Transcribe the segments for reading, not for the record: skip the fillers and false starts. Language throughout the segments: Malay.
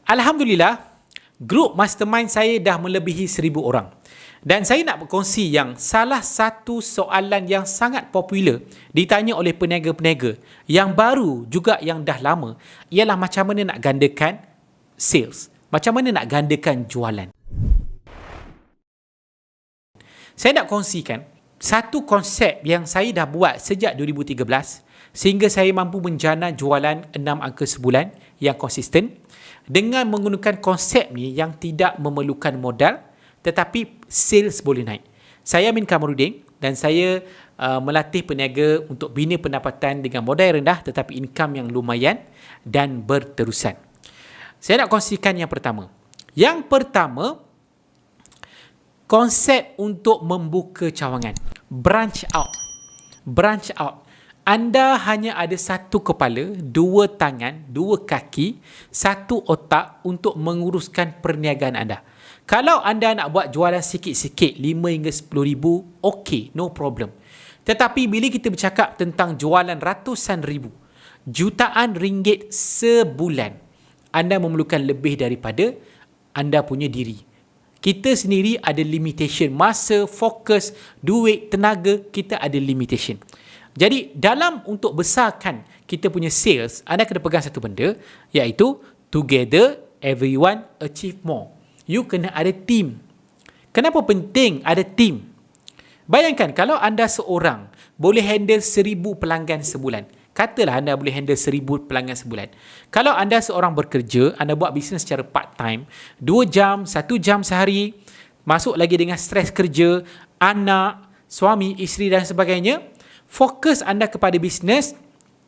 Alhamdulillah, grup mastermind saya dah melebihi 1,000 orang. Dan saya nak berkongsi yang salah satu soalan yang sangat popular ditanya oleh peniaga-peniaga yang baru juga yang dah lama ialah macam mana nak gandakan sales, macam mana nak gandakan jualan. Saya nak kongsikan satu konsep yang saya dah buat sejak 2013 sehingga saya mampu menjana jualan 6 angka sebulan yang konsisten dengan menggunakan konsep ni yang tidak memerlukan modal tetapi sales boleh naik. Saya Amin Kamarudin dan saya melatih peniaga untuk bina pendapatan dengan modal yang rendah tetapi income yang lumayan dan berterusan. Saya nak kongsikan yang pertama. Yang pertama, konsep untuk membuka cawangan. Branch out. Branch out. Anda hanya ada satu kepala, dua tangan, dua kaki, satu otak untuk menguruskan perniagaan anda. Kalau anda nak buat jualan sikit-sikit, 5 hingga 10 ribu, okey, no problem. Tetapi bila kita bercakap tentang jualan ratusan ribu, jutaan ringgit sebulan, anda memerlukan lebih daripada anda punya diri. Kita sendiri ada limitation. Masa, fokus, duit, tenaga, kita ada limitation. Jadi, dalam untuk besarkan kita punya sales, anda kena pegang satu benda, iaitu together, everyone achieve more. You kena ada team. Kenapa penting ada team? Bayangkan, kalau anda seorang boleh handle 1,000 pelanggan sebulan. Katalah anda boleh handle 1,000 pelanggan sebulan. Kalau anda seorang bekerja, anda buat bisnes secara part-time, 2 jam, 1 jam sehari, masuk lagi dengan stres kerja, anak, suami, isteri dan sebagainya, fokus anda kepada bisnes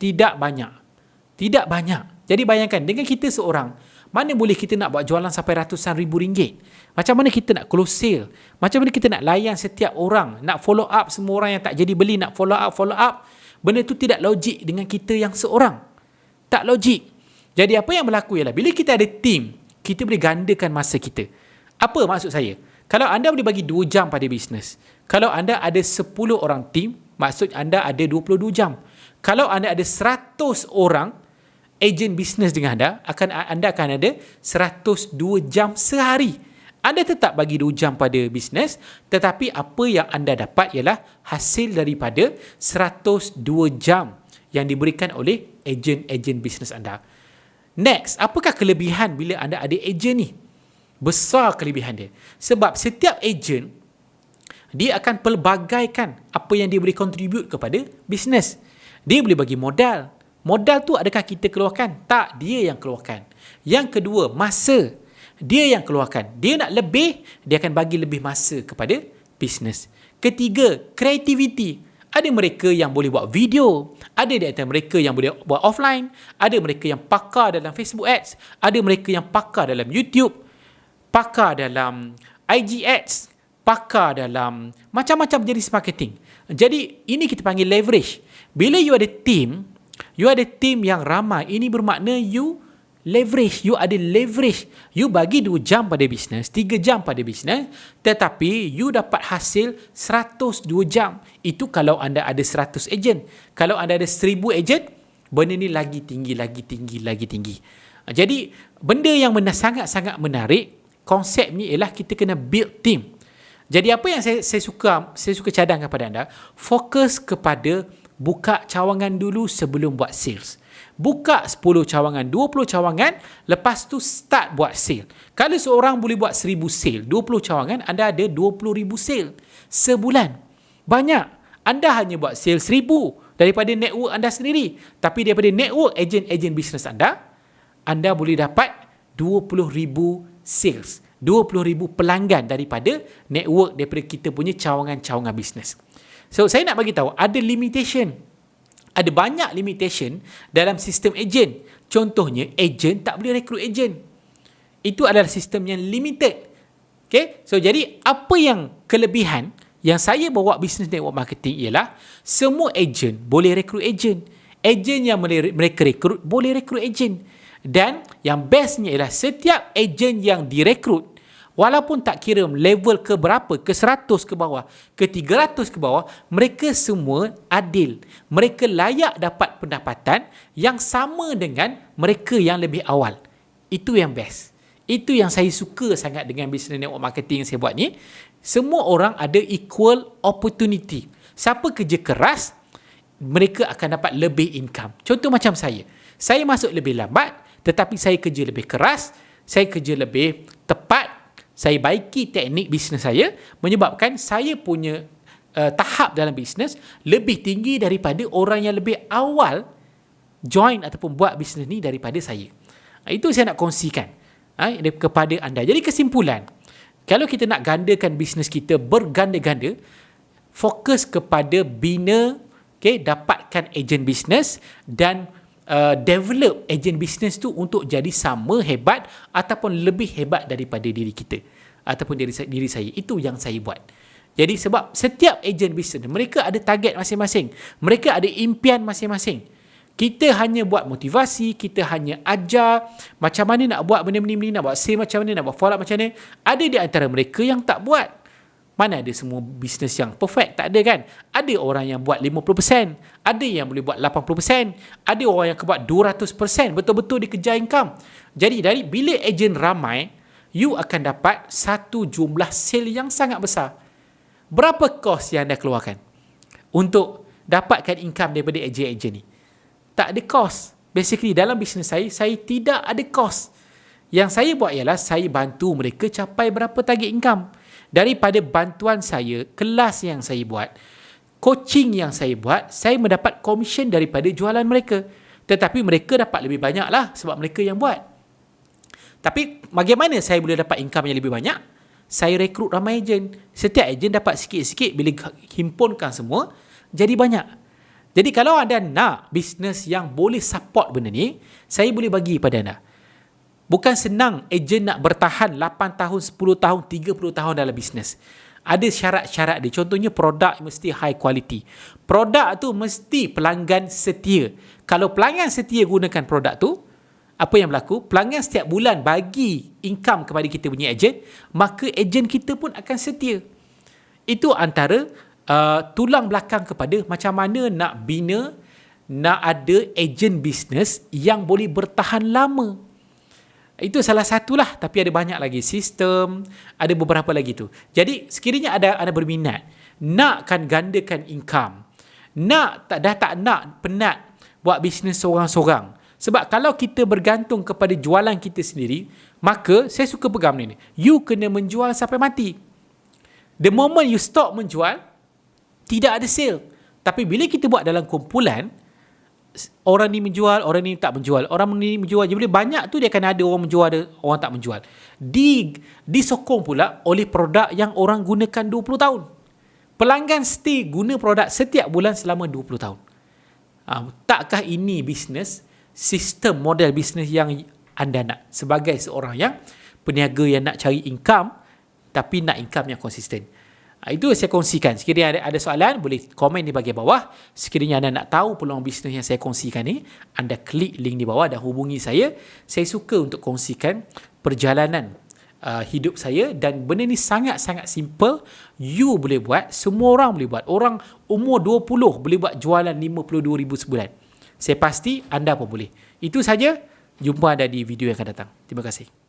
tidak banyak. Tidak banyak. Jadi bayangkan, dengan kita seorang, mana boleh kita nak buat jualan sampai ratusan ribu ringgit? Macam mana kita nak close sale? Macam mana kita nak layan setiap orang? Nak follow up semua orang yang tak jadi beli, nak follow up. Benda tu tidak logik dengan kita yang seorang. Tak logik. Jadi apa yang berlaku ialah bila kita ada team, kita boleh gandakan masa kita. Apa maksud saya? Kalau anda boleh bagi 2 jam pada bisnes, kalau anda ada 10 orang team, maksud anda ada 22 jam. Kalau anda ada 100 orang ejen bisnes dengan anda akan ada 102 jam sehari. Anda tetap bagi 2 jam pada bisnes, tetapi apa yang anda dapat ialah hasil daripada 102 jam yang diberikan oleh ejen-ejen bisnes anda. Next, apakah kelebihan bila anda ada ejen ni? Besar kelebihan dia. Sebab setiap ejen, dia akan pelbagaikan apa yang dia boleh contribute kepada bisnes. Dia boleh bagi modal. Modal tu adakah kita keluarkan? Tak, dia yang keluarkan. Yang kedua, masa. Dia yang keluarkan. Dia nak lebih, dia akan bagi lebih masa kepada bisnes. Ketiga, kreativiti. Ada mereka yang boleh buat video. Ada di antara mereka yang boleh buat offline. Ada mereka yang pakar dalam Facebook Ads. Ada mereka yang pakar dalam YouTube. Pakar dalam IG Ads. Pakar dalam macam-macam jenis marketing. Jadi, ini kita panggil leverage. Bila you ada team yang ramai, ini bermakna you leverage, you ada leverage. You bagi 2 jam pada bisnes, 3 jam pada bisnes, tetapi you dapat hasil 102 jam. Itu kalau anda ada 100 ejen. Kalau anda ada 1,000 ejen, benda ni lagi tinggi. Jadi, benda yang sangat-sangat menarik, konsep ni ialah kita kena build team. Jadi, apa yang saya suka cadangkan kepada anda, fokus kepada buka cawangan dulu sebelum buat sales. Buka 10 cawangan, 20 cawangan, lepas tu start buat sale. Kalau seorang boleh buat 1,000 sale, 20 cawangan, anda ada 20,000 sale sebulan. Banyak. Anda hanya buat sale 1,000 daripada network anda sendiri. Tapi daripada network ejen-ejen bisnes anda boleh dapat 20,000 sales. 20,000 pelanggan daripada network, daripada kita punya cawangan-cawangan bisnes. So, saya nak bagi tahu, ada limitation. Ada banyak limitation dalam sistem ejen. Contohnya, ejen tak boleh rekrut ejen. Itu adalah sistem yang limited. Okay? So, jadi, apa yang kelebihan yang saya bawa bisnes network marketing ialah semua ejen boleh rekrut ejen. Ejen yang mereka rekrut boleh rekrut ejen. Dan yang bestnya ialah setiap ejen yang direkrut, walaupun tak kira level ke berapa, ke 100 ke bawah, ke 300 ke bawah, mereka semua adil. Mereka layak dapat pendapatan yang sama dengan mereka yang lebih awal. Itu yang best. Itu yang saya suka sangat dengan business network marketing yang saya buat ni. Semua orang ada equal opportunity. Siapa kerja keras, mereka akan dapat lebih income. Contoh macam saya. Saya masuk lebih lambat, tetapi saya kerja lebih keras, saya kerja lebih tepat, saya baiki teknik bisnes saya, menyebabkan saya punya tahap dalam bisnes lebih tinggi daripada orang yang lebih awal join ataupun buat bisnes ni daripada saya. Itu saya nak kongsikan kepada anda. Jadi kesimpulan, kalau kita nak gandakan bisnes kita berganda-ganda, fokus kepada bina, dapatkan ejen bisnes dan develop ejen bisnes tu untuk jadi sama hebat ataupun lebih hebat daripada diri kita ataupun diri saya. Itu yang saya buat. Jadi sebab setiap ejen bisnes mereka ada target masing-masing, mereka ada impian masing-masing. Kita hanya buat motivasi, kita hanya ajar macam mana nak buat benda-benda ni, nak buat sale macam mana, nak buat follow up macam mana. Ada di antara mereka yang tak buat. Mana ada semua bisnes yang perfect? Tak ada kan? Ada orang yang buat 50%, ada yang boleh buat 80%, ada orang yang buat 200%, betul-betul dikejar income. Jadi dari bila ejen ramai, you akan dapat satu jumlah sale yang sangat besar. Berapa kos yang anda keluarkan untuk dapatkan income daripada ejen-ejen ni? Tak ada kos. Basically dalam bisnes saya tidak ada kos. Yang saya buat ialah saya bantu mereka capai berapa target income. Daripada bantuan saya, kelas yang saya buat, coaching yang saya buat, saya mendapat komisen daripada jualan mereka. Tetapi mereka dapat lebih banyak lah sebab mereka yang buat. Tapi bagaimana saya boleh dapat income yang lebih banyak? Saya rekrut ramai ejen. Setiap ejen dapat sikit-sikit, bila himpunkan semua, jadi banyak. Jadi kalau anda nak bisnes yang boleh support benda ni, saya boleh bagi pada anda. Bukan senang ejen nak bertahan 8 tahun, 10 tahun, 30 tahun dalam bisnes. Ada syarat-syarat dia. Contohnya produk mesti high quality. Produk tu mesti pelanggan setia. Kalau pelanggan setia gunakan produk tu, apa yang berlaku? Pelanggan setiap bulan bagi income kepada kita punya ejen, maka ejen kita pun akan setia. Itu antara tulang belakang kepada macam mana nak bina, nak ada ejen bisnes yang boleh bertahan lama. Itu salah satulah, tapi ada banyak lagi sistem, ada beberapa lagi tu. Jadi sekiranya anda berminat, nakkan gandakan income, dah tak nak, penat buat bisnes seorang-seorang. Sebab kalau kita bergantung kepada jualan kita sendiri, maka saya suka pegang ni. You kena menjual sampai mati. The moment you stop menjual, tidak ada sale. Tapi bila kita buat dalam kumpulan, orang ni menjual, orang ni tak menjual, orang ni menjual, jadi banyak tu dia akan ada orang menjual, ada orang tak menjual. Disokong pula oleh produk yang orang gunakan 20 tahun. Pelanggan stay guna produk setiap bulan selama 20 tahun. Takkah ini bisnes, sistem model bisnes yang anda nak sebagai seorang yang peniaga yang nak cari income tapi nak income yang konsisten? Itu saya kongsikan. Sekiranya ada soalan, boleh komen di bahagian bawah. Sekiranya anda nak tahu peluang bisnes yang saya kongsikan ni, anda klik link di bawah dan hubungi saya. Saya suka untuk kongsikan perjalanan hidup saya, dan benda ni sangat-sangat simple. You boleh buat, semua orang boleh buat. Orang umur 20 boleh buat jualan 52,000 sebulan. Saya pasti anda pun boleh. Itu saja. Jumpa anda di video yang akan datang. Terima kasih.